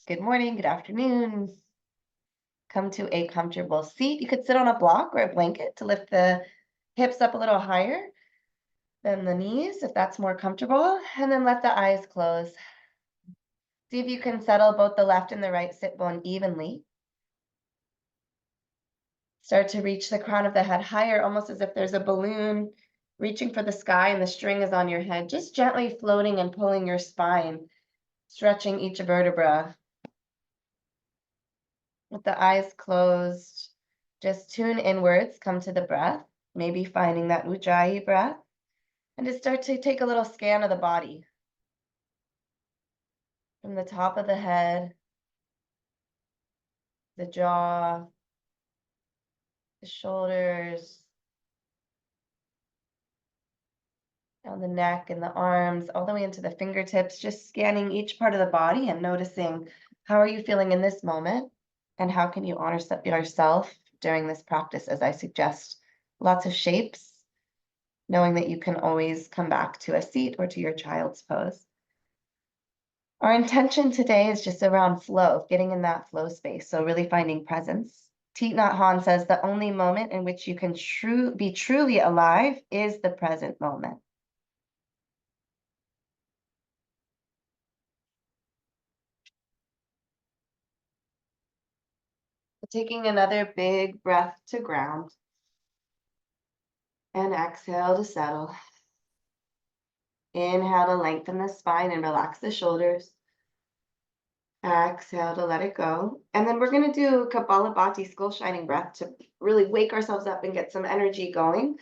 Good morning, good afternoon. Come to a comfortable seat. You could sit on a block or a blanket to lift the hips up a little higher than the knees, if that's more comfortable. And then let the eyes close. See if you can settle both the left and the right sit bone evenly. Start to reach the crown of the head higher, almost as if there's a balloon reaching for the sky and the string is on your head, just gently floating and pulling your spine, stretching each vertebra. With the eyes closed, just tune inwards, come to the breath, maybe finding that Ujjayi breath, and just start to take a little scan of the body. From the top of the head, the jaw, the shoulders, down the neck and the arms, all the way into the fingertips, just scanning each part of the body and noticing how are you feeling in this moment and how can you honor yourself during this practice, as I suggest. Lots of shapes, knowing that you can always come back to a seat or to your child's pose. Our intention today is just around flow, getting in that flow space, so really finding presence. Thich Nhat Hanh says the only moment in which you can be truly alive is the present moment. Taking another big breath to ground and exhale to settle. Inhale to lengthen the spine and relax the shoulders. Exhale to let it go. And then we're going to do Kapalabhati skull shining breath to really wake ourselves up and get some energy going.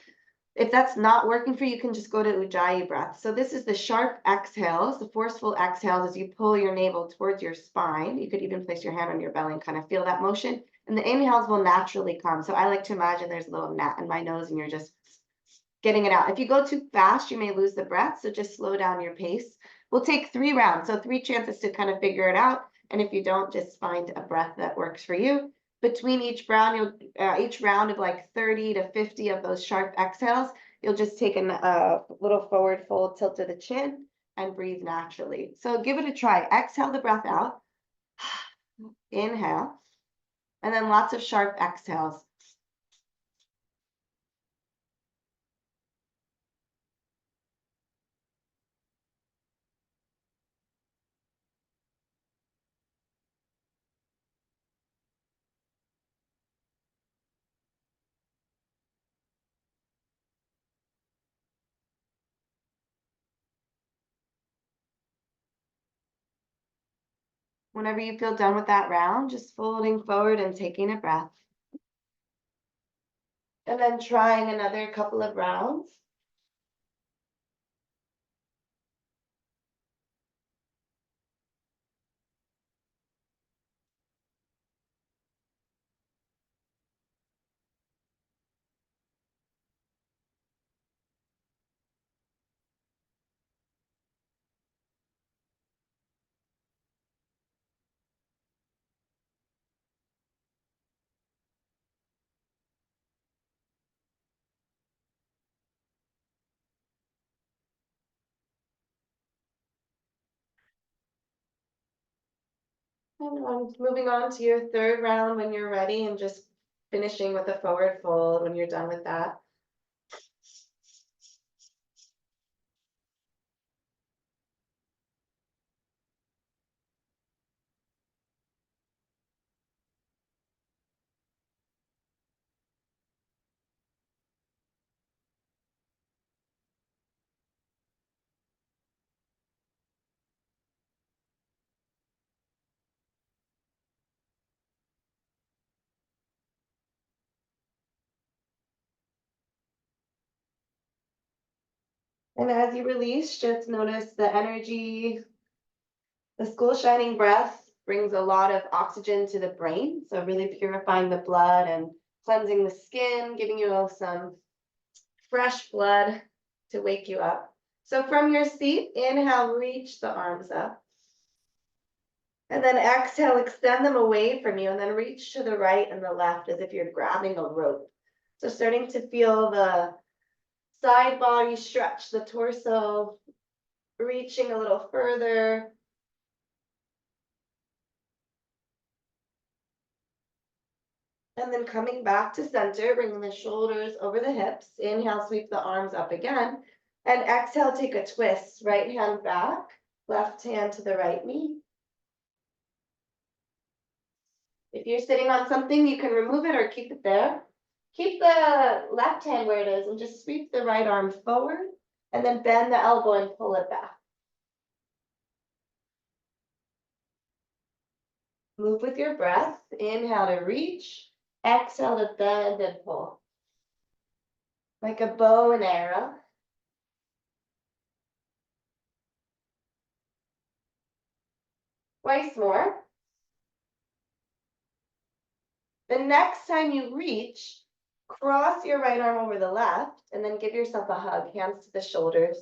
If that's not working for you, you can just go to Ujjayi breath. So this is the sharp exhales, the forceful exhales as you pull your navel towards your spine. You could even place your hand on your belly and kind of feel that motion. And the inhales will naturally come. So I like to imagine there's a little gnat in my nose and you're just getting it out. If you go too fast, you may lose the breath. So just slow down your pace. We'll take 3 rounds. So 3 chances to kind of figure it out. And if you don't, just find a breath that works for you. Between each round, each round of like 30 to 50 of those sharp exhales, you'll just take a little forward fold, tilt to the chin, and breathe naturally. So give it a try. Exhale the breath out. Inhale. And then lots of sharp exhales. Whenever you feel done with that round, just folding forward and taking a breath. And then trying another couple of rounds. And moving on to your 3rd round when you're ready, and just finishing with a forward fold when you're done with that. And as you release, just notice the energy. The skull shining breath brings a lot of oxygen to the brain, so really purifying the blood and cleansing the skin, giving you some fresh blood to wake you up. So from your seat, inhale, reach the arms up. And then exhale, extend them away from you, and then reach to the right and the left as if you're grabbing a rope. So starting to feel the side body stretch, the torso reaching a little further. And then coming back to center, bringing the shoulders over the hips. Inhale, sweep the arms up again. And exhale, take a twist. Right hand back, left hand to the right knee. If you're sitting on something, you can remove it or keep it there. Keep the left hand where it is and just sweep the right arm forward and then bend the elbow and pull it back. Move with your breath. Inhale to reach. Exhale to bend and pull. Like a bow and arrow. Twice more. The next time you reach, cross your right arm over the left and then give yourself a hug, hands to the shoulders.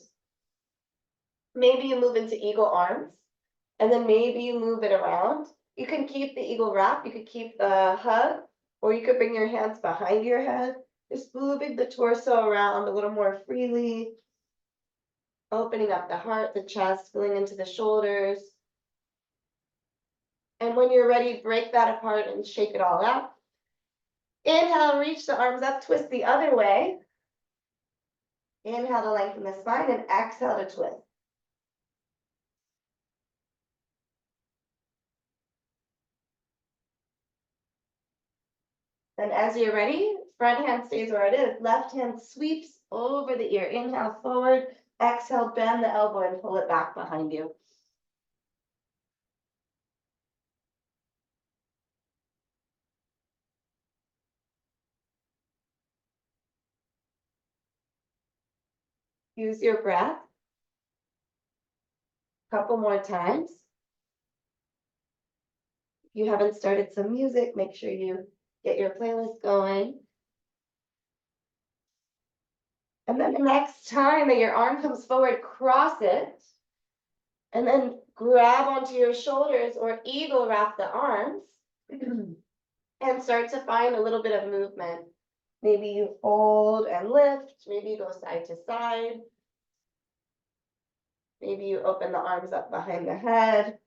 Maybe you move into eagle arms and then maybe you move it around. You can keep the eagle wrap, you could keep the hug, or you could bring your hands behind your head, just moving the torso around a little more freely, opening up the heart, the chest, filling into the shoulders. And when you're ready, break that apart and shake it all out. Inhale, reach the arms up, twist the other way. Inhale to lengthen the spine and exhale to twist. Then as you're ready, front hand stays where it is. Left hand sweeps over the ear. Inhale forward, exhale, bend the elbow and pull it back behind you. Use your breath. Couple more times. If you haven't started some music, make sure you get your playlist going. And then the next time that your arm comes forward, cross it. And then grab onto your shoulders or eagle wrap the arms. And start to find a little bit of movement. Maybe you fold and lift. Maybe you go side to side. Maybe you open the arms up behind the head.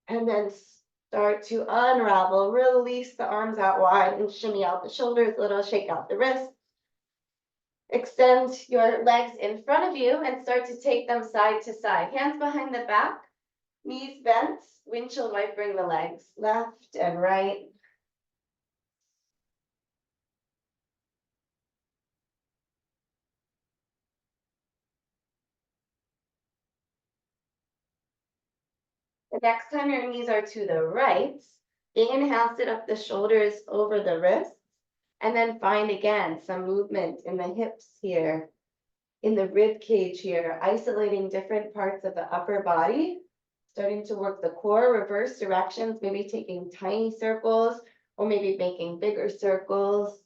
And then start to unravel. Release the arms out wide and shimmy out the shoulders a little, shake out the wrists. Extend your legs in front of you and start to take them side to side. Hands behind the back, knees bent, windshield wipering the legs, left and right. The next time your knees are to the right, inhale, sit up the shoulders over the wrists, and then find again some movement in the hips here, in the rib cage here, isolating different parts of the upper body, starting to work the core, reverse directions, maybe taking tiny circles, or maybe making bigger circles.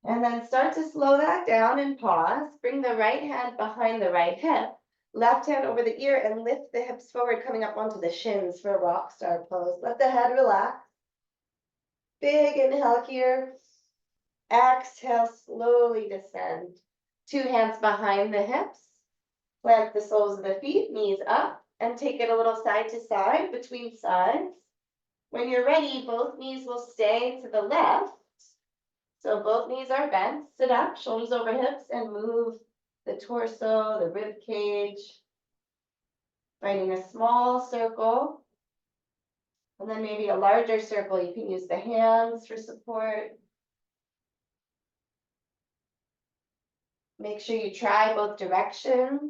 And then start to slow that down and pause. Bring the right hand behind the right hip, left hand over the ear and lift the hips forward, coming up onto the shins for a rock star pose. Let the head relax. Big inhale here. Exhale, slowly descend. Two hands behind the hips. Plant the soles of the feet, knees up, and take it a little side to side between sides. When you're ready, both knees will stay to the left. So both knees are bent. Sit up, shoulders over hips, and move the torso, the rib cage. Finding a small circle. And then maybe a larger circle. You can use the hands for support. Make sure you try both directions.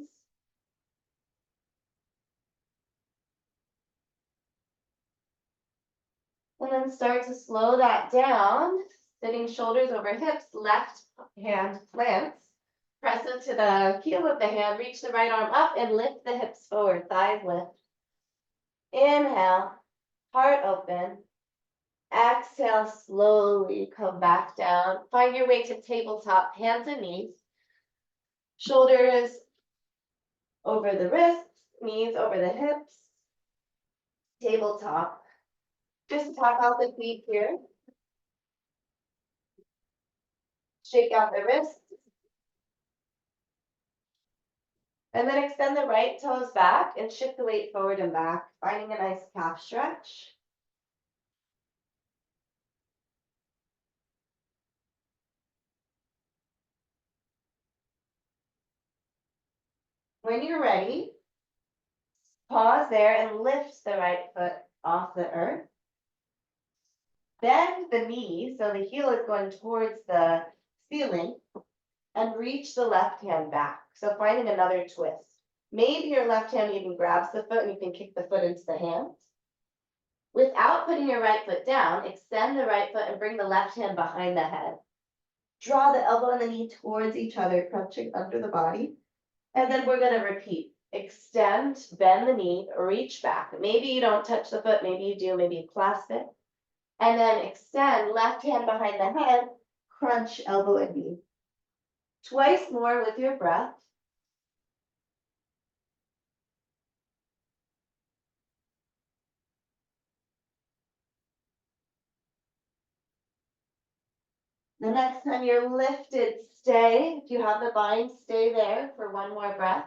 And then start to slow that down. Sitting shoulders over hips, left hand plants. Press into the heel of the hand, reach the right arm up and lift the hips forward, thighs lift. Inhale, heart open. Exhale, slowly come back down. Find your way to tabletop, hands and knees. Shoulders over the wrists, knees over the hips. Tabletop. Just tap out the feet here. Shake out the wrists. And then extend the right toes back and shift the weight forward and back, finding a nice calf stretch. When you're ready, pause there and lift the right foot off the earth. Bend the knee so the heel is going towards the ceiling and reach the left hand back. So finding another twist. Maybe your left hand even grabs the foot and you can kick the foot into the hand. Without putting your right foot down, extend the right foot and bring the left hand behind the head. Draw the elbow and the knee towards each other, crunching under the body. And then we're gonna repeat. Extend, bend the knee, reach back. Maybe you don't touch the foot, maybe you do, maybe you clasp it. And then extend, left hand behind the head, crunch elbow and knee. Twice more with your breath. The next time you're lifted, stay. If you have the bind, stay there for one more breath.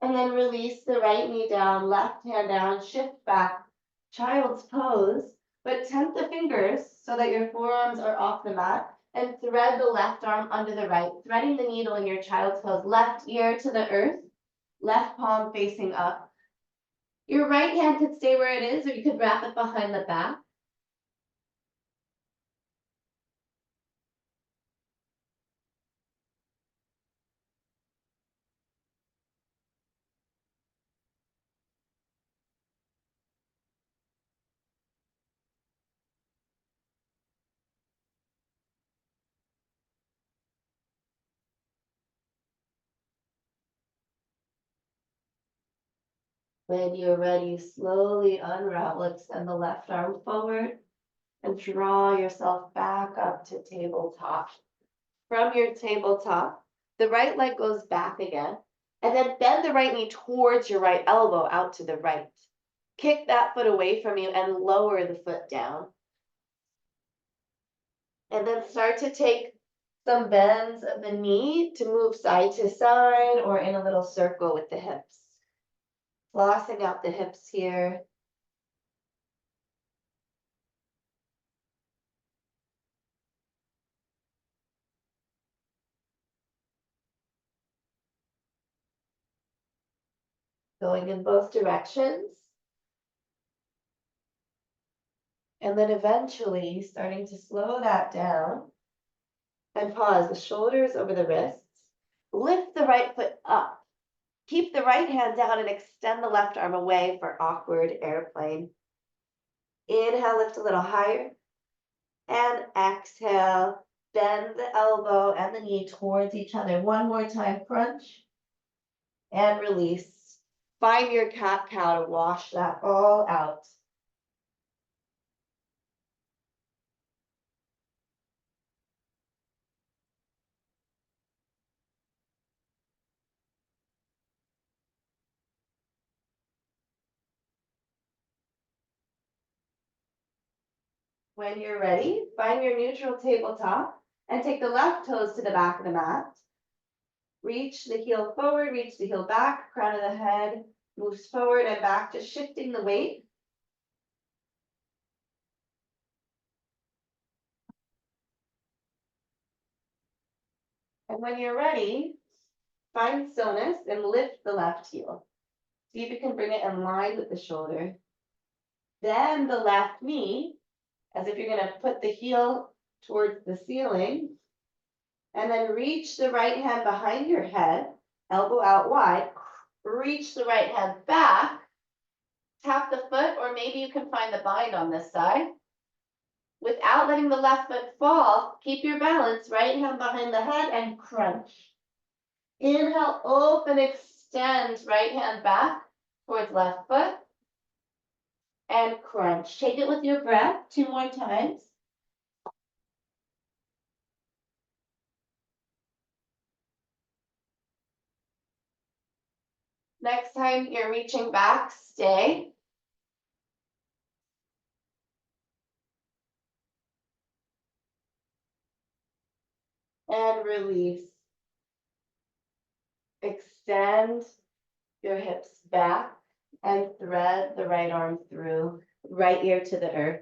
And then release the right knee down, left hand down, shift back, child's pose, but tent the fingers so that your forearms are off the mat and thread the left arm under the right, threading the needle in your child's pose, left ear to the earth, left palm facing up. Your right hand could stay where it is, or you could wrap it behind the back. When you're ready, slowly unravel, extend the left arm forward and draw yourself back up to tabletop. From your tabletop, the right leg goes back again, and then bend the right knee towards your right elbow out to the right. Kick that foot away from you and lower the foot down. And then start to take some bends of the knee to move side to side or in a little circle with the hips. Flossing out the hips here. Going in both directions. And then eventually starting to slow that down and pause the shoulders over the wrists. Lift the right foot up. Keep the right hand down and extend the left arm away for awkward airplane. Inhale, lift a little higher. And exhale, bend the elbow and the knee towards each other. One more time, crunch. And release. Find your cat-cow to wash that all out. When you're ready, find your neutral tabletop and take the left toes to the back of the mat. Reach the heel forward, reach the heel back, crown of the head moves forward and back, just shifting the weight. And when you're ready, find stillness and lift the left heel. See if you can bring it in line with the shoulder. Then the left knee, as if you're going to put the heel towards the ceiling. And then reach the right hand behind your head, elbow out wide. Reach the right hand back. Tap the foot, or maybe you can find the bind on this side. Without letting the left foot fall, keep your balance, right hand behind the head and crunch. Inhale, open, extend, right hand back towards left foot and crunch. Take it with your breath 2 more times. Next time you're reaching back, stay. and release. Extend your hips back and thread the right arm through, right ear to the earth.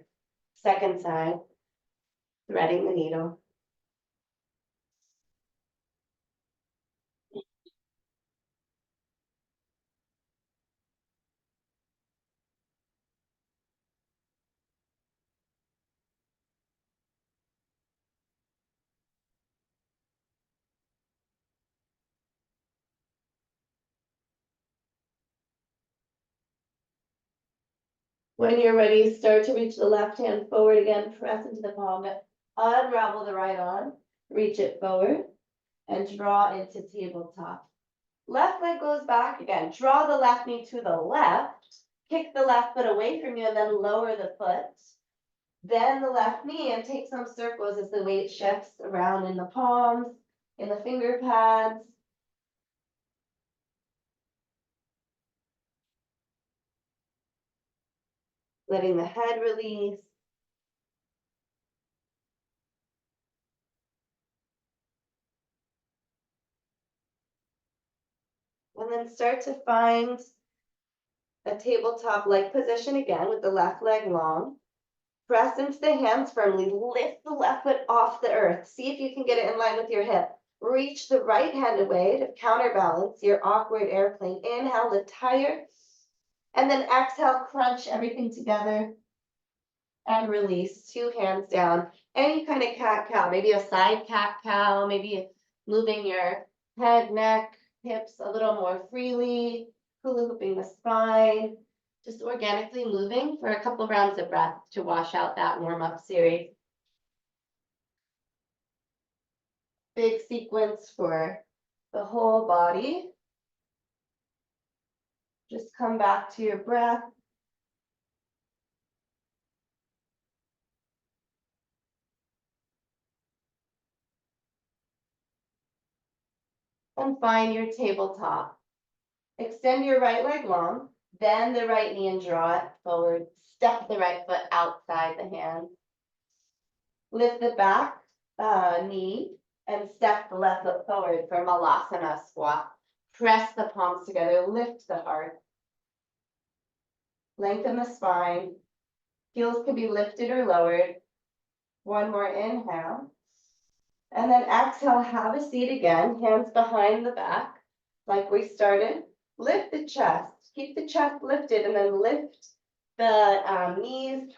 Second side, threading the needle. When you're ready, start to reach the left hand forward again, press into the palm, unravel the right arm, reach it forward, and draw into tabletop. Left leg goes back again, draw the left knee to the left, kick the left foot away from you, and then lower the foot. Then the left knee, and take some circles as the weight shifts around in the palms, in the finger pads. Letting the head release. And then start to find a tabletop-like position again with the left leg long. Press into the hands firmly, lift the left foot off the earth. See if you can get it in line with your hip. Reach the right hand away to counterbalance your awkward airplane. Inhale, lift higher. And then exhale, crunch everything together. And release, 2 hands down. Any kind of cat-cow, maybe a side cat-cow, maybe moving your head, neck, hips a little more freely, hula hooping the spine, just organically moving for a couple rounds of breath to wash out that warm-up series. Big sequence for the whole body. Just come back to your breath. And find your tabletop. Extend your right leg long, bend the right knee and draw it forward. Step the right foot outside the hand. Lift the back knee and step the left foot forward for Malasana squat. Press the palms together, lift the heart. Lengthen the spine. Heels can be lifted or lowered. One more inhale. And then exhale, have a seat again, hands behind the back, like we started. Lift the chest, keep the chest lifted, and then lift the knees,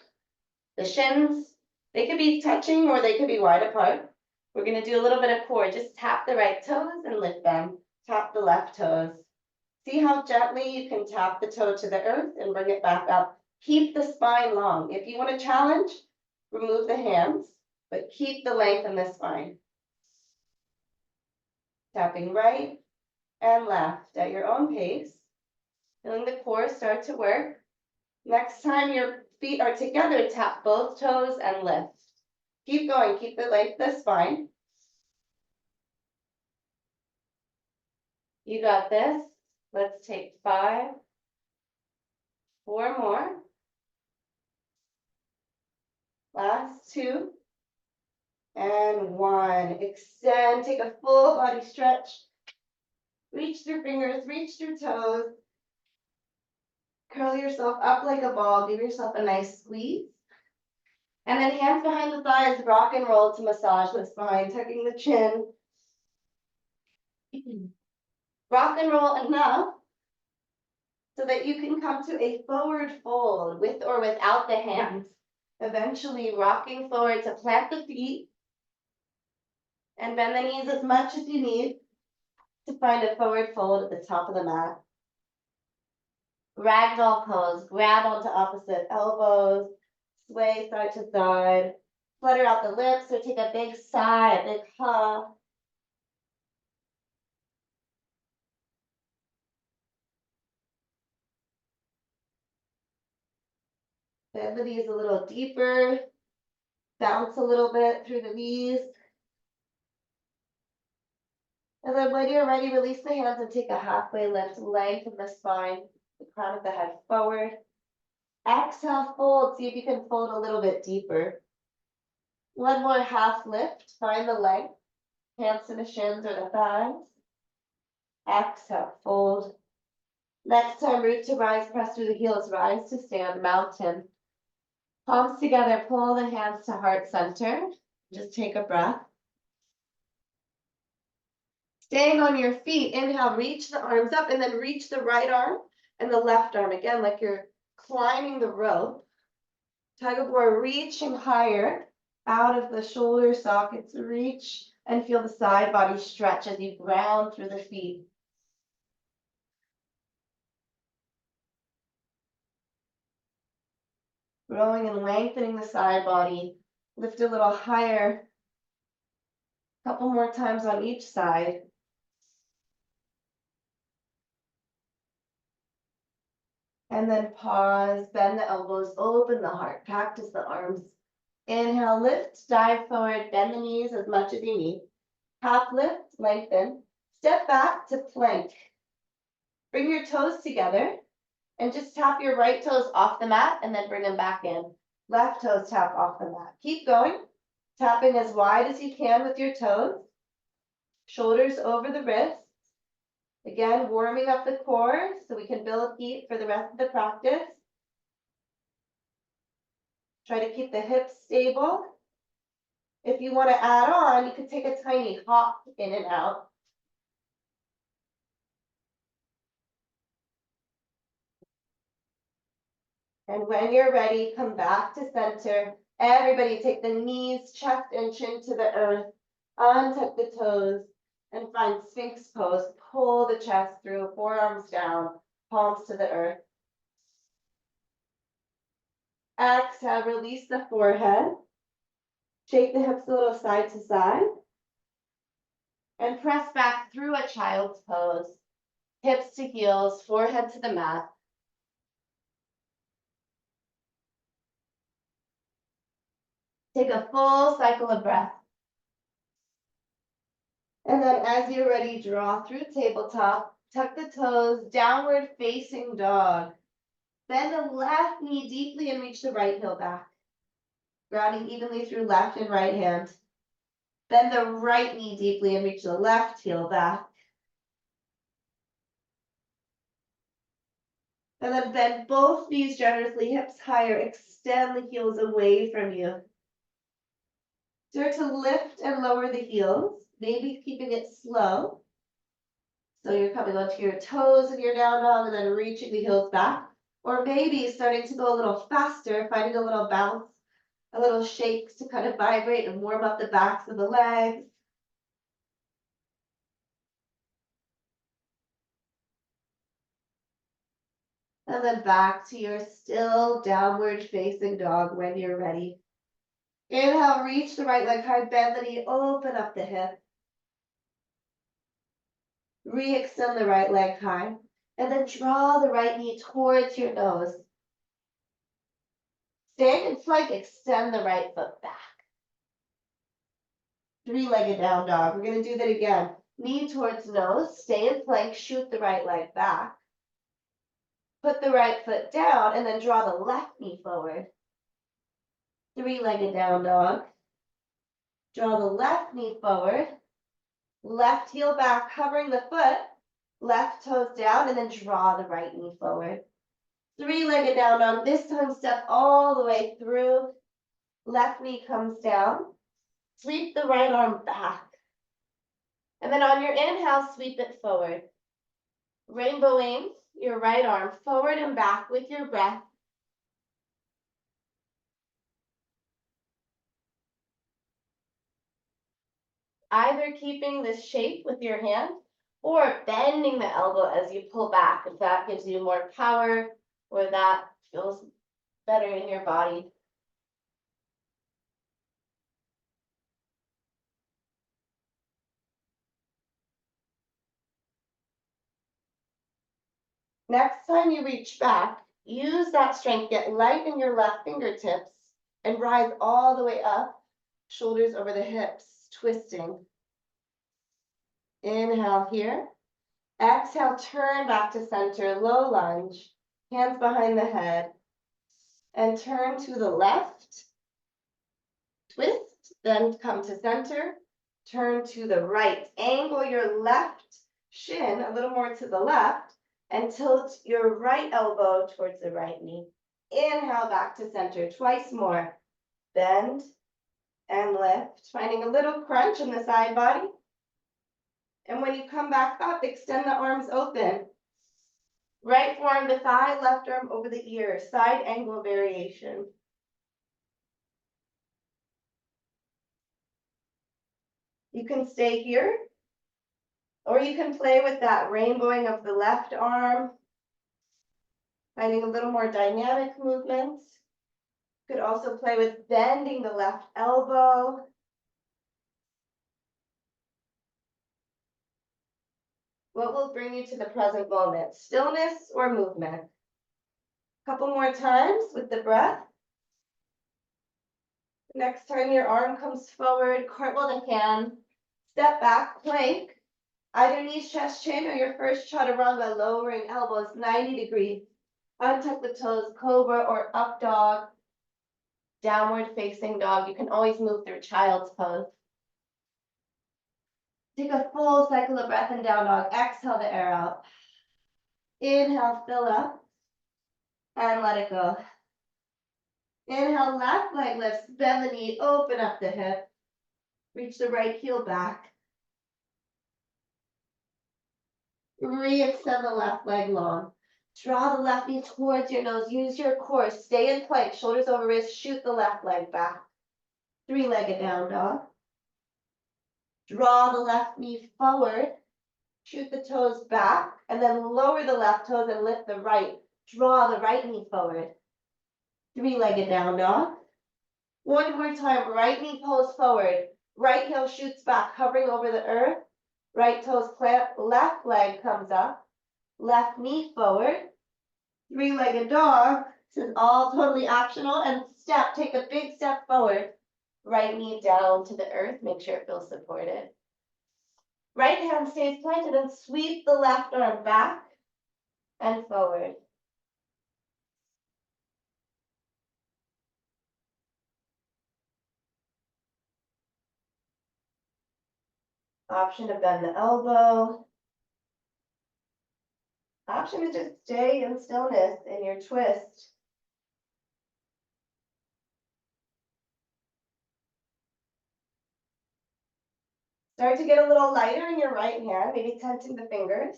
the shins. They could be touching or they could be wide apart. We're gonna do a little bit of core. Just tap the right toes and lift them. Tap the left toes. See how gently you can tap the toe to the earth and bring it back up. Keep the spine long. If you want to challenge, remove the hands, but keep the length in the spine. Tapping right and left at your own pace. Feeling the core start to work. Next time your feet are together, tap both toes and lift. Keep going, keep the length of the spine. You got this. Let's take 5, 4 more. Last 2. And 1. Extend, take a full body stretch. Reach through fingers, reach through toes. Curl yourself up like a ball, give yourself a nice squeeze. And then hands behind the thighs, rock and roll to massage the spine, tucking the chin. Rock and roll enough so that you can come to a forward fold with or without the hands. Eventually rocking forward to plant the feet and bend the knees as much as you need to find a forward fold at the top of the mat. Ragdoll pose, grab onto opposite elbows, sway side to side, flutter out the lips or take a big sigh, a big ha. Bend the knees a little deeper, bounce a little bit through the knees. And then when you're ready, release the hands and take a halfway lift, lengthen the spine, the crown of the head forward. Exhale, fold, see if you can fold a little bit deeper. One more half lift, find the length. hands to the shins or the thighs. Exhale, fold. Next time, root to rise, press through the heels, rise to stand, mountain. Palms together, pull the hands to heart center. Just take a breath. Staying on your feet, inhale, reach the arms up and then reach the right arm and the left arm. Again, like you're climbing the rope. Tug of war, reaching higher out of the shoulder sockets. Reach and feel the side body stretch as you ground through the feet. Growing and lengthening the side body. Lift a little higher. Couple more times on each side. And then pause, bend the elbows, open the heart, cactus the arms. Inhale, lift, dive forward, bend the knees as much as you need. Half lift, lengthen. Step back to plank. Bring your toes together and just tap your right toes off the mat and then bring them back in. Left toes tap off the mat. Keep going, tapping as wide as you can with your toes. Shoulders over the wrists. Again, warming up the core so we can build heat for the rest of the practice. Try to keep the hips stable. If you want to add on, you could take a tiny hop in and out. And when you're ready, come back to center. Everybody take the knees, chest, and chin to the earth. Untuck the toes and find Sphinx pose. Pull the chest through, forearms down, palms to the earth. Exhale, release the forehead. Shake the hips a little side to side. And press back through a child's pose. Hips to heels, forehead to the mat. Take a full cycle of breath. And then as you're ready, draw through tabletop. Tuck the toes, downward facing dog. Bend the left knee deeply and reach the right heel back. Grounding evenly through left and right hand. Bend the right knee deeply and reach the left heel back. And then bend both knees generously, hips higher. Extend the heels away from you. Start to lift and lower the heels, maybe keeping it slow. So you're coming onto your toes in your down dog and then reaching the heels back. Or maybe starting to go a little faster, finding a little bounce, a little shakes to kind of vibrate and warm up the backs of the legs. And then back to your still downward facing dog when you're ready. Inhale, reach the right leg high, bend the knee, open up the hip. Re-extend the right leg high. And then draw the right knee towards your nose. Stand in plank, extend the right foot back. Three-legged down dog. We're going to do that again. Knee towards nose, stay in plank, shoot the right leg back. Put the right foot down and then draw the left knee forward. Three-legged down dog. Draw the left knee forward. Left heel back, covering the foot. Left toes down and then draw the right knee forward. Three-legged down dog. This time step all the way through. Left knee comes down. Sweep the right arm back. And then on your inhale, sweep it forward. Rainbowing your right arm forward and back with your breath. Either keeping this shape with your hand or bending the elbow as you pull back, if that gives you more power or that feels better in your body. Next time you reach back, use that strength, get light in your left fingertips and rise all the way up, shoulders over the hips, twisting. Inhale here. Exhale, turn back to center, low lunge, hands behind the head, and turn to the left. Twist, then come to center, turn to the right. Angle your left shin a little more to the left and tilt your right elbow towards the right knee. Inhale back to center, twice more. Bend and lift, finding a little crunch in the side body. And when you come back up, extend the arms open. Right forearm to thigh, left arm over the ear, side angle variation. You can stay here, or you can play with that rainbowing of the left arm, finding a little more dynamic movements. You could also play with bending the left elbow. What will bring you to the present moment? Stillness or movement? Couple more times with the breath. Next time your arm comes forward, cartwheel the hand, step back, plank, either knees, chest, chin, or your first chaturanga, lowering elbows 90 degrees. Untuck the toes, cobra or up dog, downward facing dog. You can always move through child's pose. Take a full cycle of breath in down dog. Exhale the air out. Inhale, fill up, and let it go. Inhale, left leg lifts, bend the knee, open up the hip. Reach the right heel back. Re-extend the left leg long. Draw the left knee towards your nose. Use your core. Stay in plank, shoulders over wrist. Shoot the left leg back. Three-legged down dog. Draw the left knee forward. Shoot the toes back. And then lower the left toes and lift the right. Draw the right knee forward. Three-legged down dog. One more time. Right knee pulls forward. Right heel shoots back, hovering over the earth. Right toes plant. Left leg comes up. Left knee forward. Three-legged dog. This is all totally optional. And step. Take a big step forward. Right knee down to the earth. Make sure it feels supported. Right hand stays planted and sweep the left arm back and forward. Option to bend the elbow. Option to just stay in stillness in your twist. Start to get a little lighter in your right hand, maybe tenting the fingers.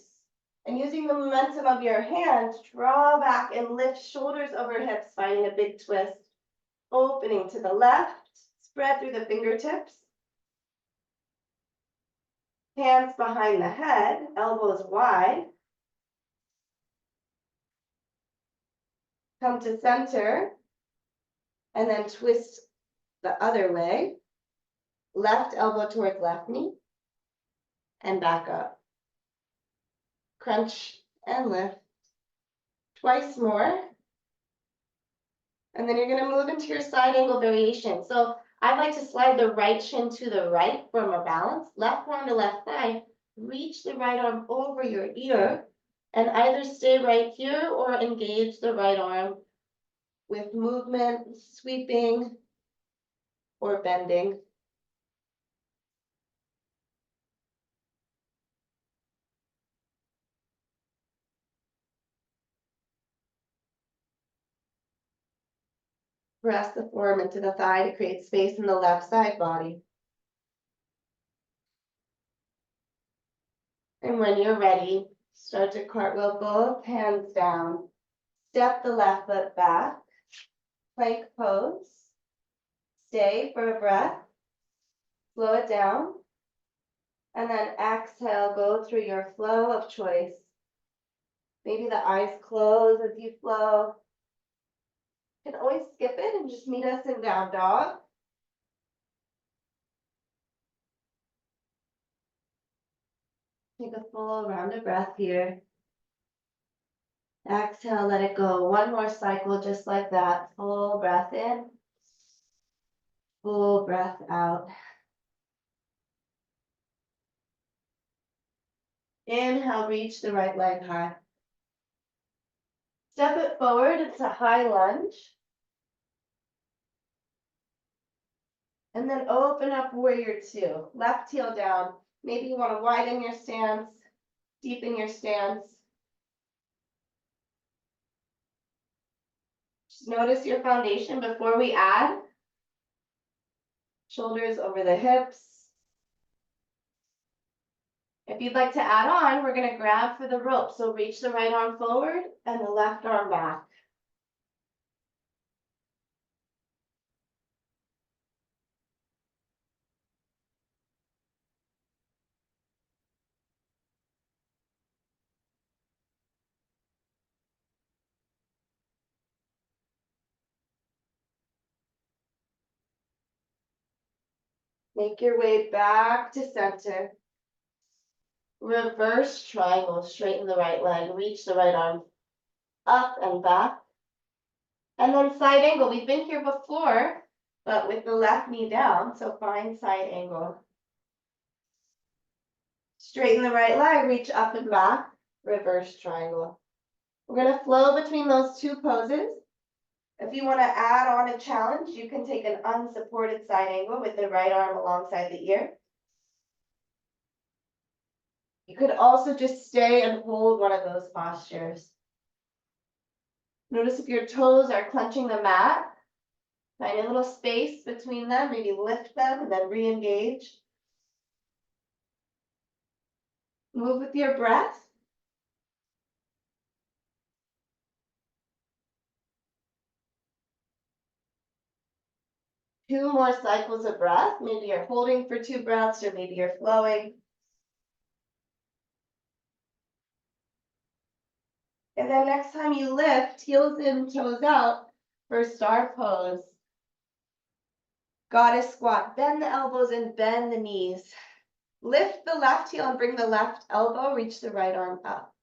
And using the momentum of your hand, draw back and lift shoulders over hips, finding a big twist. Opening to the left, spread through the fingertips. Hands behind the head, elbows wide. Come to center, and then twist the other leg. Left elbow towards left knee, and back up. Crunch and lift. Twice more. And then you're going to move into your side angle variation. So I'd like to slide the right shin to the right for more balance. Left arm to left thigh. Reach the right arm over your ear. And either stay right here or engage the right arm with movement, sweeping, or bending. Press the forearm into the thigh to create space in the left side body. And when you're ready, start to cartwheel both hands down. Step the left foot back. Plank pose. Stay for a breath. Slow it down. And then exhale, go through your flow of choice. Maybe the eyes close as you flow. You can always skip it and just meet us in down dog. Take a full round of breath here. Exhale, let it go. One more cycle just like that. Full breath in. Full breath out. Inhale, reach the right leg high. Step it forward, it's a high lunge. And then open up warrior two, left heel down. Maybe you want to widen your stance, deepen your stance. Just notice your foundation before we add. Shoulders over the hips. If you'd like to add on, we're going to grab for the rope. So reach the right arm forward and the left arm back. Make your way back to center. Reverse triangle, straighten the right leg, reach the right arm up and back. And then side angle, we've been here before, but with the left knee down, so find side angle. Straighten the right leg, reach up and back, reverse triangle. We're gonna flow between those two poses. If you wanna add on a challenge, you can take an unsupported side angle with the right arm alongside the ear. You could also just stay and hold one of those postures. Notice if your toes are clenching the mat. Find a little space between them, maybe lift them and then re-engage. Move with your breath. Two more cycles of breath. Maybe you're holding for 2 breaths or maybe you're flowing. And then next time you lift, heels in, toes out for star pose. Goddess squat. Bend the elbows and bend the knees. Lift the left heel and bring the left elbow, reach the right arm up.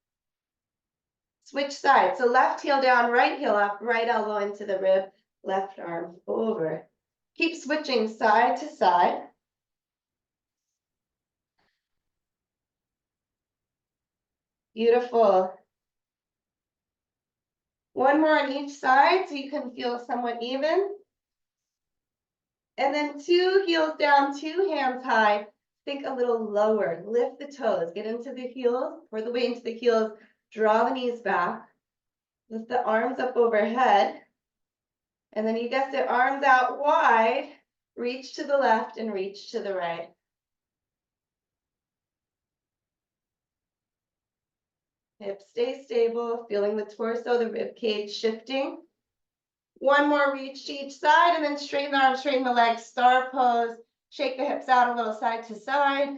Switch sides. So left heel down, right heel up, right elbow into the rib, left arm over. Keep switching side to side. Beautiful. One more on each side so you can feel somewhat even. And then 2 heels down, 2 hands high. Think a little lower. Lift the toes. Get into the heels. Pour the weight into the heels. Draw the knees back. Lift the arms up overhead. And then you guessed it, arms out wide. Reach to the left and reach to the right. Hips stay stable. Feeling the torso, the rib cage shifting. One more reach to each side and then straighten the arms, straighten the legs, star pose. Shake the hips out a little side to side.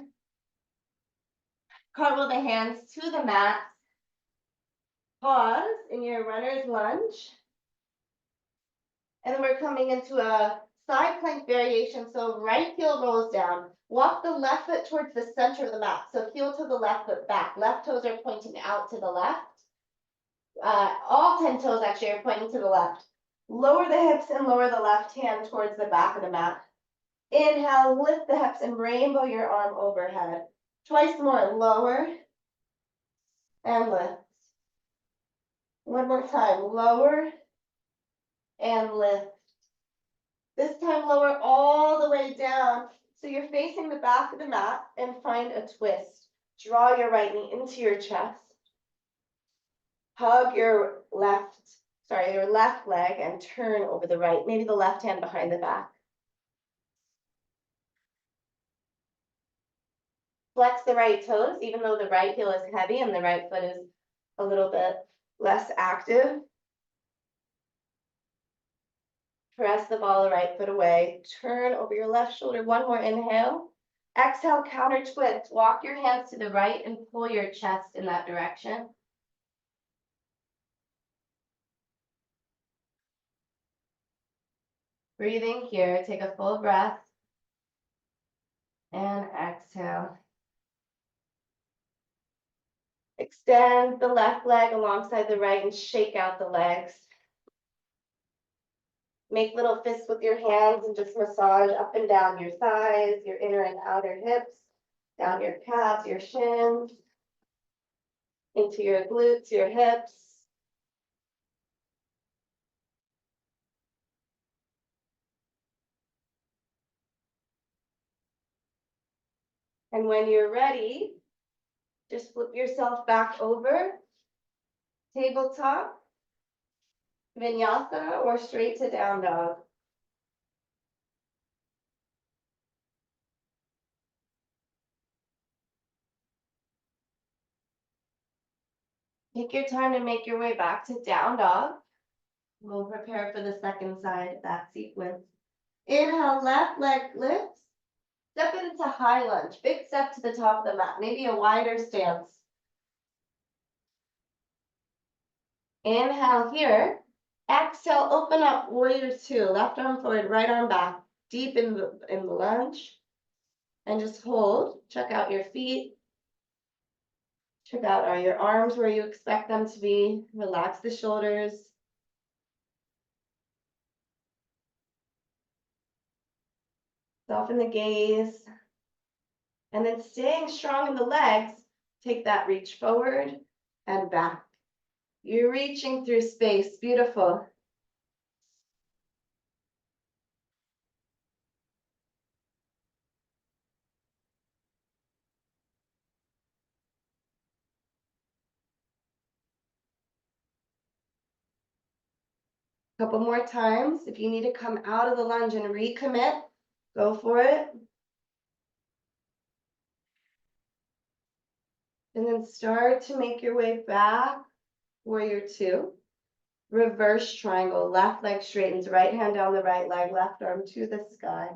Cartwheel the hands to the mat. Pause in your runner's lunge. And then we're coming into a side plank variation. So right heel rolls down. Walk the left foot towards the center of the mat. So heel to the left, foot back. Left toes are pointing out to the left. All 10 toes actually are pointing to the left. Lower the hips and lower the left hand towards the back of the mat. Inhale, lift the hips and rainbow your arm overhead. Twice more, lower and lift. One more time, lower and lift. This time lower all the way down. So you're facing the back of the mat and find a twist. Draw your right knee into your chest. Hug your left leg and turn over the right. Maybe the left hand behind the back. Flex the right toes, even though the right heel is heavy and the right foot is a little bit less active. Press the ball of the right foot away. Turn over your left shoulder. One more inhale. Exhale, counter twist. Walk your hands to the right and pull your chest in that direction. Breathing here. Take a full breath. And exhale. Extend the left leg alongside the right and shake out the legs. Make little fists with your hands and just massage up and down your thighs, your inner and outer hips, down your calves, your shins, into your glutes, your hips. And when you're ready, just flip yourself back over, tabletop, vinyasa, or straight to down dog. Take your time to make your way back to down dog. We'll prepare for the second side of that sequence. Inhale, left leg lifts. Step into high lunge. Big step to the top of the mat. Maybe a wider stance. Inhale here. Exhale, open up, warrior two. Left arm forward, right arm back. Deep in the lunge. And just hold. Check out your feet. Check out, are your arms where you expect them to be? Relax the shoulders. Soften the gaze. And then staying strong in the legs, take that reach forward and back. You're reaching through space. Beautiful. Couple more times. If you need to come out of the lunge and recommit, go for it. And then start to make your way back, warrior two. Reverse triangle, left leg straightens, right hand down the right leg, left arm to the sky.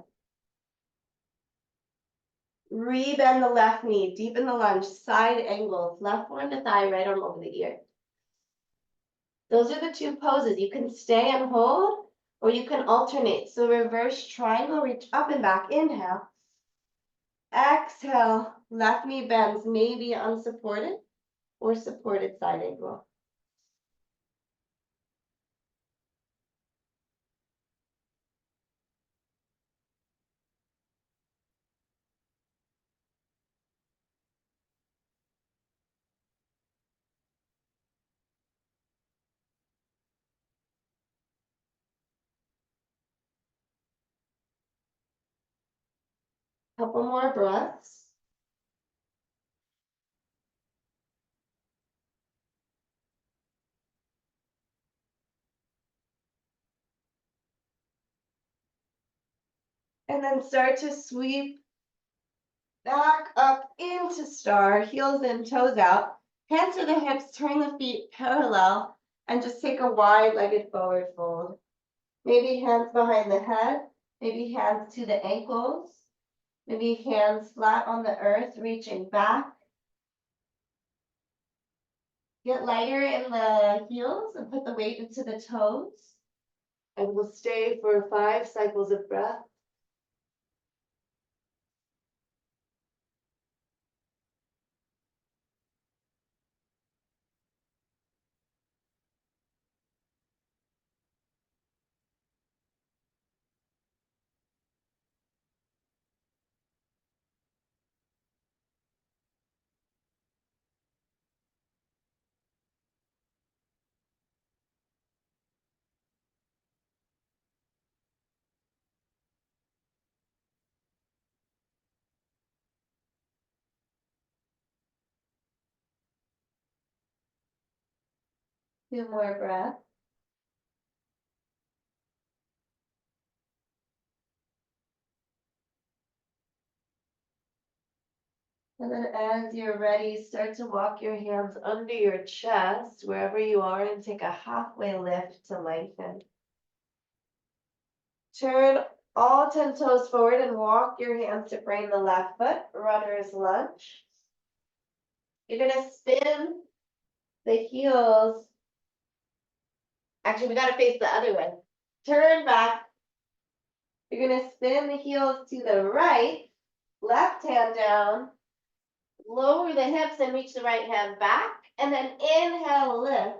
Rebend the left knee, deep in the lunge, side angles, left forearm to thigh, right arm over the ear. Those are the two poses. You can stay and hold, or you can alternate. So reverse triangle, reach up and back, inhale. Exhale, left knee bends, maybe unsupported or supported side angle. Couple more breaths. And then start to sweep back up into star, heels in, toes out. Hands to the hips, turn the feet parallel, and just take a wide-legged forward fold. Maybe hands behind the head, maybe hands to the ankles, maybe hands flat on the earth, reaching back. Get lighter in the heels and put the weight into the toes. And we'll stay for 5 cycles of breath. Two more breaths. And then as you're ready, start to walk your hands under your chest, wherever you are, and take a halfway lift to lengthen. Turn all 10 toes forward and walk your hands to frame the left foot, runner's lunge. You're gonna spin the heels. Actually, we gotta face the other way. Turn back. You're gonna spin the heels to the right, left hand down, lower the hips and reach the right hand back, and then inhale, lift.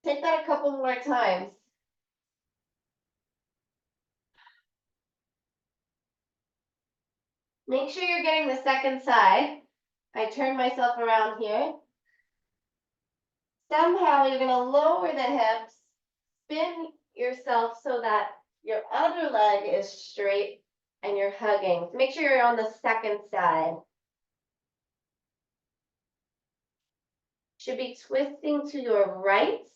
Take that a couple more times. Make sure you're getting the second side. I turn myself around here. Somehow you're gonna lower the hips, spin yourself so that your other leg is straight and you're hugging. Make sure you're on the second side. Should be twisting to your right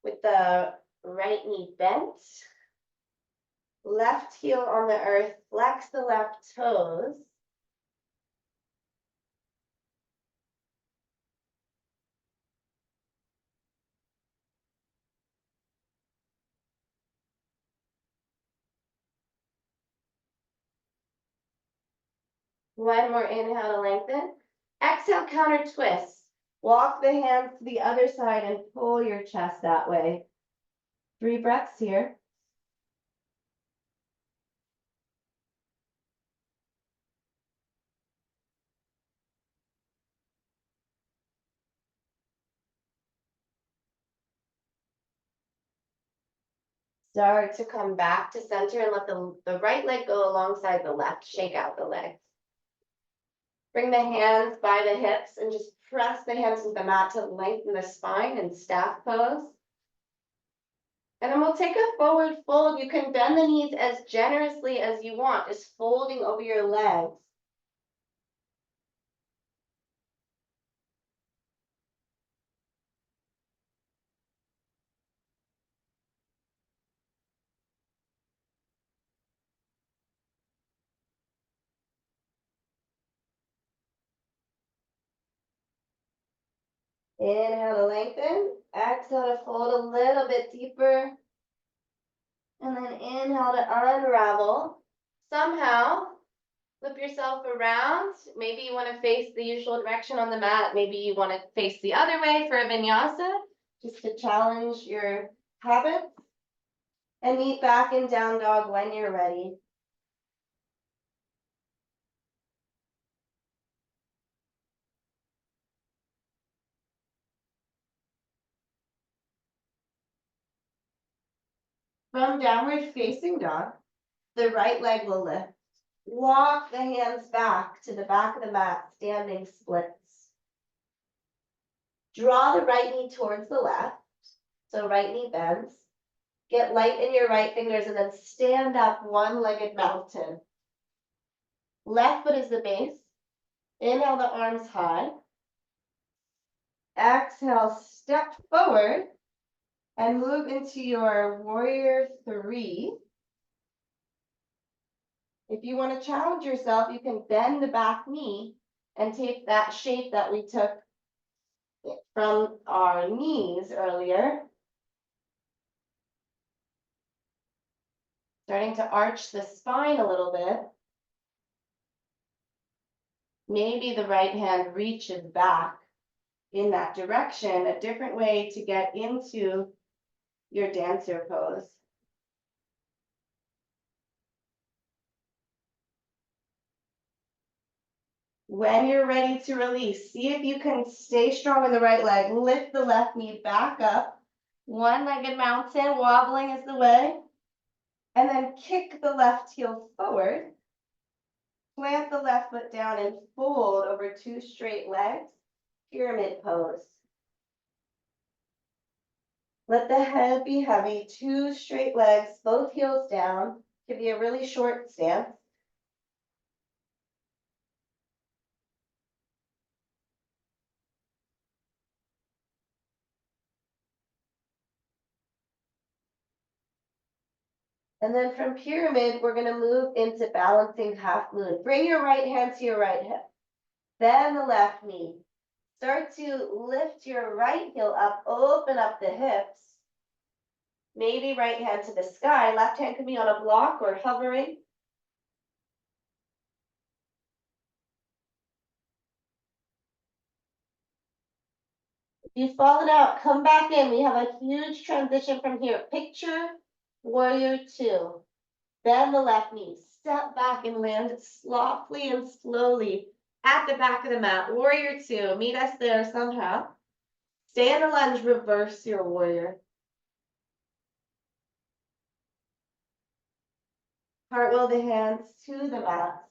with the right knee bent. Left heel on the earth, flex the left toes. One more inhale to lengthen. Exhale, counter twist. Walk the hands to the other side and pull your chest that way. 3 breaths here. Start to come back to center and let the right leg go alongside the left. Shake out the legs. Bring the hands by the hips and just press the hands into the mat to lengthen the spine in staff pose. And then we'll take a forward fold. You can bend the knees as generously as you want, just folding over your legs. Inhale to lengthen. Exhale to fold a little bit deeper. And then inhale to unravel. Somehow, flip yourself around. Maybe you want to face the usual direction on the mat. Maybe you want to face the other way for a vinyasa, just to challenge your habits. And meet back in down dog when you're ready. From downward facing dog, the right leg will lift. Walk the hands back to the back of the mat, standing splits. Draw the right knee towards the left, so right knee bends. Get light in your right fingers and then stand up one-legged mountain. Left foot is the base. Inhale the arms high. Exhale, step forward and move into your warrior 3. If you want to challenge yourself, you can bend the back knee and take that shape that we took from our knees earlier. Starting to arch the spine a little bit. Maybe the right hand reaches back in that direction, a different way to get into your dancer pose. When you're ready to release, see if you can stay strong in the right leg. Lift the left knee back up. One-legged mountain, wobbling is the way. And then kick the left heel forward. Plant the left foot down and fold over 2 straight legs. Pyramid pose. Let the head be heavy. 2 straight legs, both heels down. Give you a really short stance. And then from pyramid, we're going to move into balancing half moon. Bring your right hand to your right hip. Then the left knee. Start to lift your right heel up, open up the hips. Maybe right hand to the sky. Left hand can be on a block or hovering. If you've fallen out, come back in. We have a huge transition from here. Picture warrior 2. Bend the left knee. Step back and land softly and slowly at the back of the mat. Warrior 2. Meet us there somehow. Stay in the lunge. Reverse your warrior. Cartwheel the hands to the mat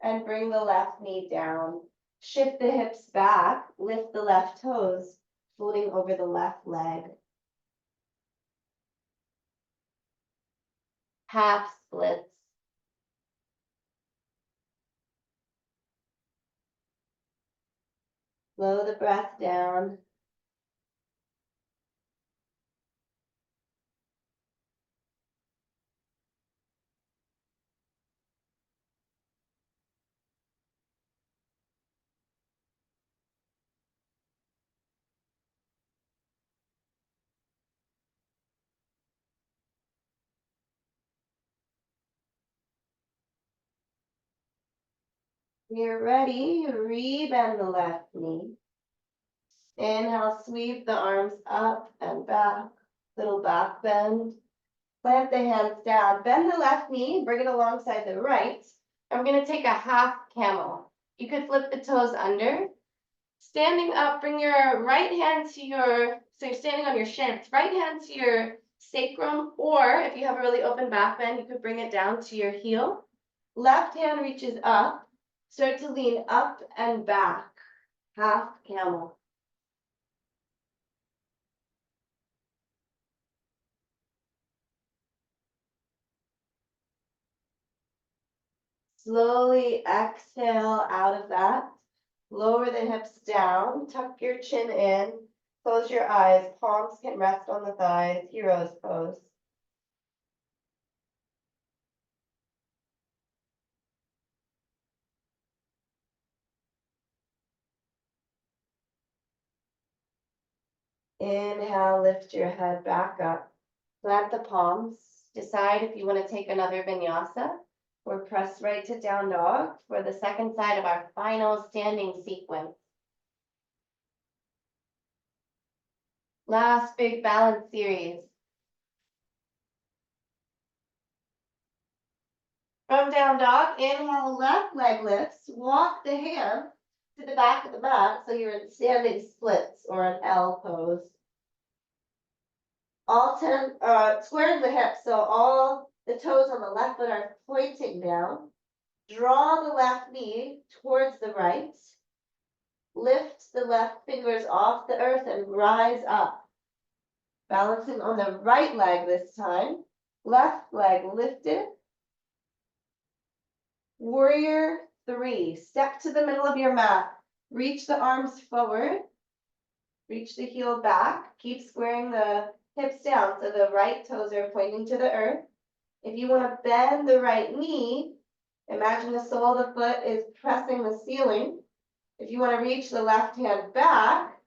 and bring the left knee down. Shift the hips back. Lift the left toes, folding over the left leg. Half splits. Slow the breath down. You're ready. Rebend the left knee. Inhale, sweep the arms up and back. Little back bend. Plant the hands down. Bend the left knee. Bring it alongside the right. And we're going to take a half camel. You could flip the toes under. Standing up, bring your right hand to your, so you're standing on your shins, right hand to your sacrum, or if you have a really open back bend, you could bring it down to your heel. Left hand reaches up, start to lean up and back, half camel. Slowly exhale out of that. Lower the hips down, tuck your chin in, close your eyes, palms can rest on the thighs, hero's pose. Inhale, lift your head back up. Plant the palms. Decide if you want to take another vinyasa or press right to down dog for the second side of our final standing sequence. Last big balance series. From down dog, inhale, left leg lifts. Walk the hand to the back of the mat so you're in standing splits or an L pose. All 10, square the hips, so all the toes on the left foot are pointing down. Draw the left knee towards the right. Lift the left fingers off the earth and rise up. Balancing on the right leg this time. Left leg lifted. Warrior 3. Step to the middle of your mat. Reach the arms forward. Reach the heel back. Keep squaring the hips down so the right toes are pointing to the earth. If you want to bend the right knee, imagine the sole of the foot is pressing the ceiling. If you want to reach the left hand back,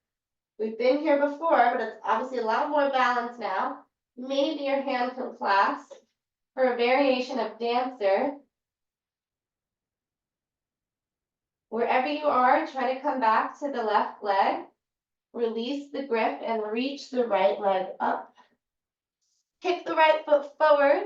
we've been here before, but it's obviously a lot more balance now. Maybe your hand can clasp for a variation of dancer. Wherever you are, try to come back to the left leg. Release the grip and reach the right leg up. Kick the right foot forward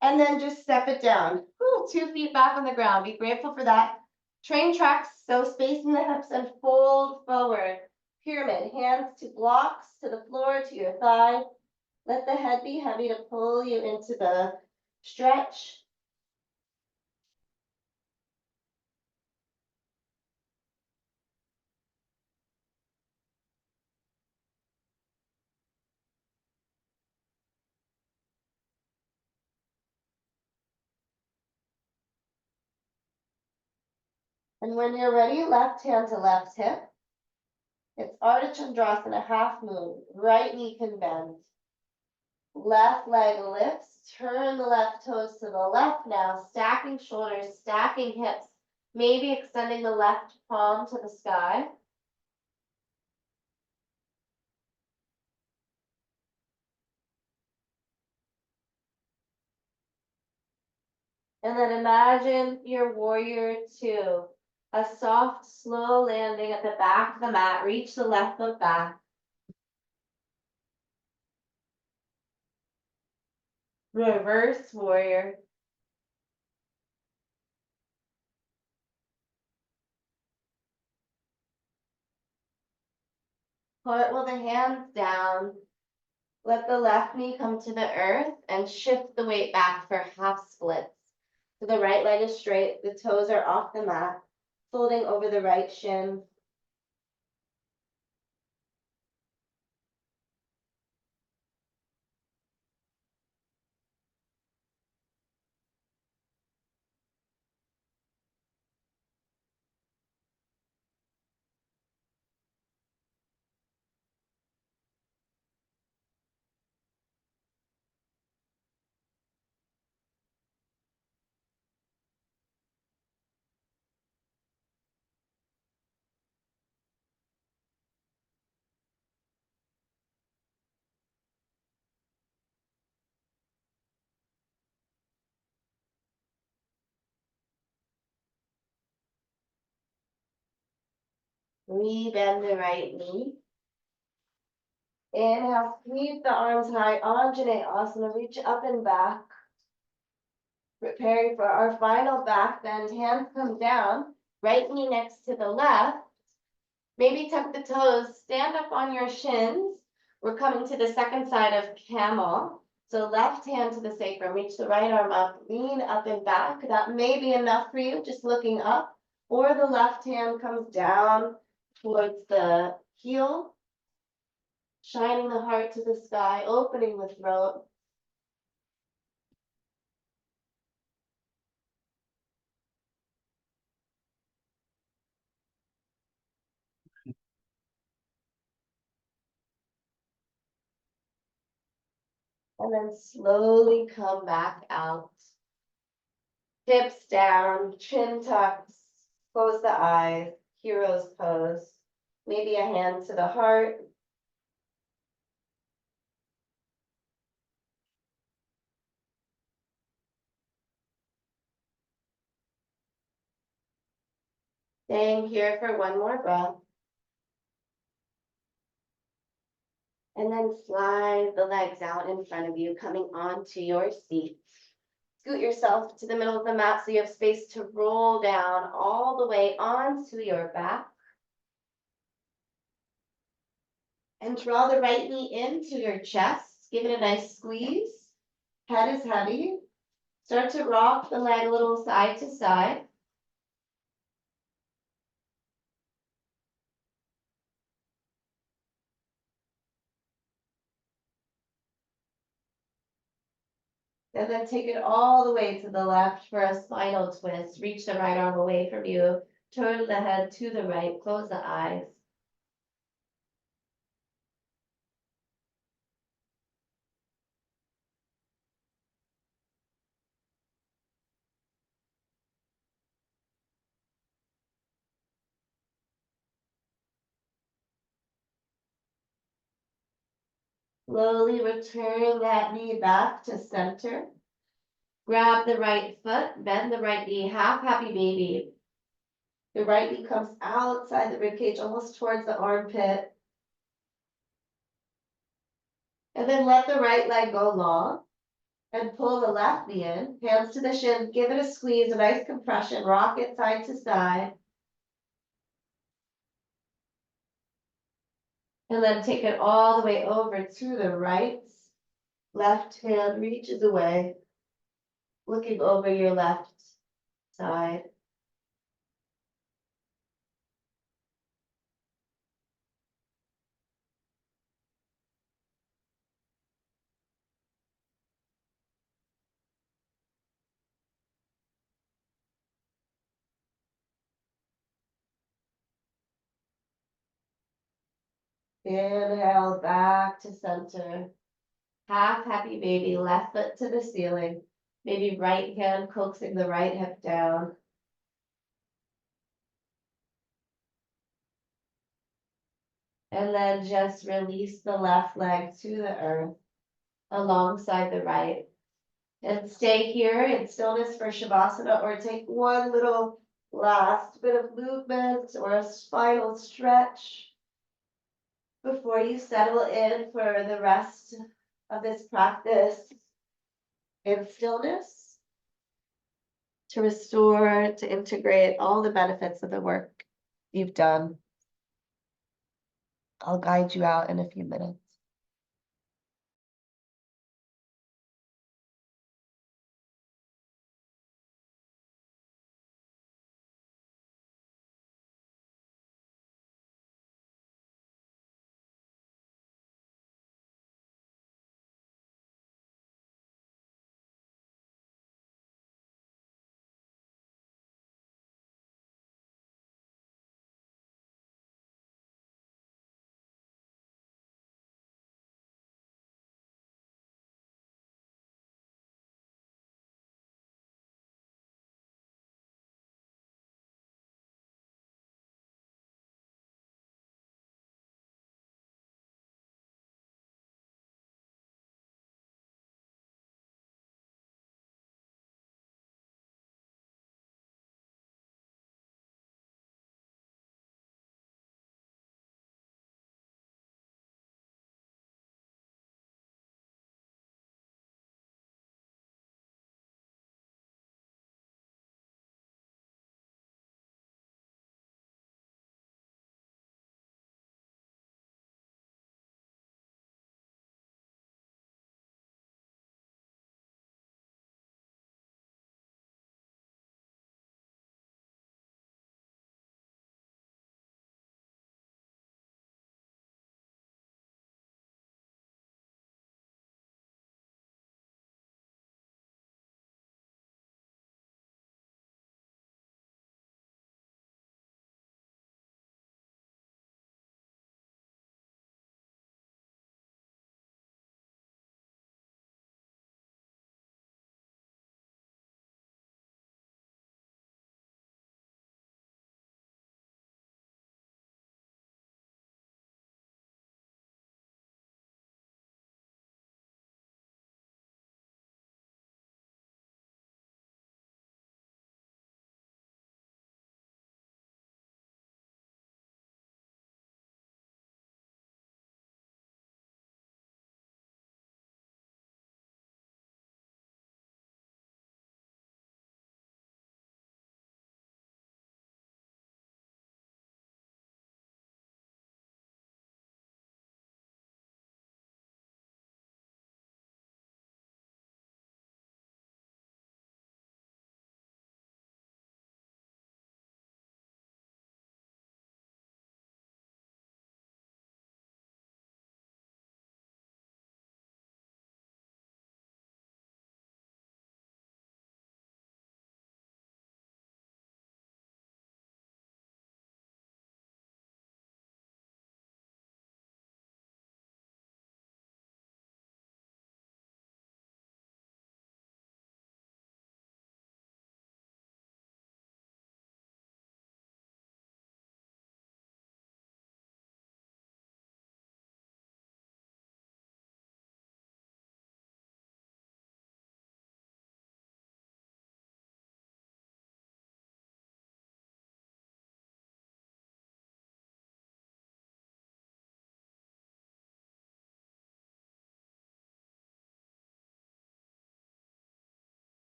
and then just step it down. Ooh, 2 feet back on the ground. Be grateful for that. Train tracks, so spacing the hips and fold forward. Pyramid, hands to blocks, to the floor, to your thigh. Let the head be heavy to pull you into the stretch. And when you're ready, left hand to left hip. It's Ardha Chandrasana, half moon. Right knee can bend. Left leg lifts. Turn the left toes to the left now. Stacking shoulders, stacking hips. Maybe extending the left palm to the sky. And then imagine your warrior 2. A soft, slow landing at the back of the mat. Reach the left foot back. Reverse warrior. Put with the hands down. Let the left knee come to the earth and shift the weight back for half splits. So the right leg is straight, the toes are off the mat, folding over the right shin. Rebend the right knee. Inhale, sweep the arms high, Anjaneyasana, reach up and back. Preparing for our final back bend, hands come down, right knee next to the left. Maybe tuck the toes, stand up on your shins. We're coming to the second side of camel. So left hand to the sacrum, reach the right arm up, lean up and back. That may be enough for you, just looking up. Or the left hand comes down towards the heel, shining the heart to the sky, opening the throat. And then slowly come back out. Hips down, chin tucks, close the eyes, hero's pose. Maybe a hand to the heart. Staying here for one more breath. And then slide the legs out in front of you, coming onto your seat. Scoot yourself to the middle of the mat so you have space to roll down all the way onto your back. And draw the right knee into your chest. Give it a nice squeeze. Head is heavy. Start to rock the leg a little side to side. And then take it all the way to the left for a spinal twist. Reach the right arm away from you. Turn the head to the right. Close the eyes. Slowly return that knee back to center. Grab the right foot, bend the right knee, half happy baby. The right knee comes outside the ribcage, almost towards the armpit. And then let the right leg go long. And pull the left knee in, hands to the shins, give it a squeeze, a nice compression, rock it side to side. And then take it all the way over to the right. Left hand reaches away, looking over your left side. Inhale back to center. Half happy baby, left foot to the ceiling. Maybe right hand coaxing the right hip down. And then just release the left leg to the earth alongside the right. And stay here in stillness for Shavasana, or take one little last bit of movement or a spinal stretch before you settle in for the rest of this practice in stillness to restore, to integrate all the benefits of the work you've done. I'll guide you out in a few minutes.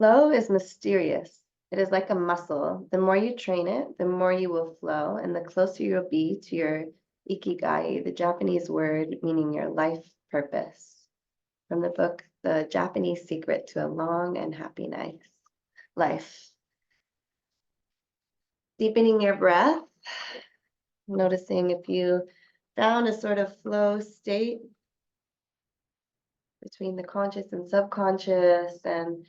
Flow is mysterious. It is like a muscle. The more you train it, the more you will flow, and the closer you'll be to your Ikigai, the Japanese word meaning your life purpose. From the book, The Japanese Secret to a Long and Happy Life. Deepening your breath, noticing if you found a sort of flow state between the conscious and subconscious, and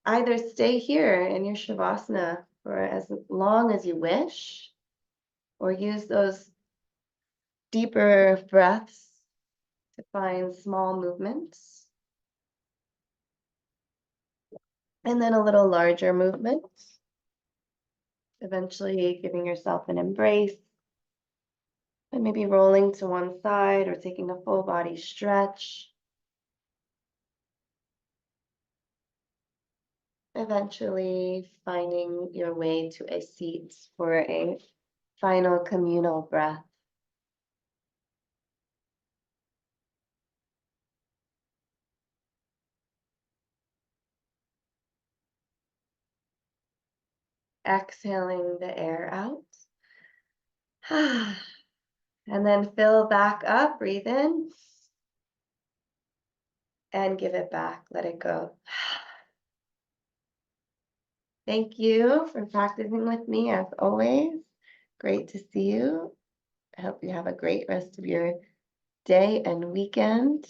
either stay here in your Shavasana for as long as you wish, or use those deeper breaths to find small movements. And then a little larger movement, eventually giving yourself an embrace, and maybe rolling to one side or taking a full body stretch. Eventually finding your way to a seat for a final communal breath. Exhaling the air out. And then fill back up, breathe in. And give it back, let it go. Thank you for practicing with me as always. Great to see you. I hope you have a great rest of your day and weekend.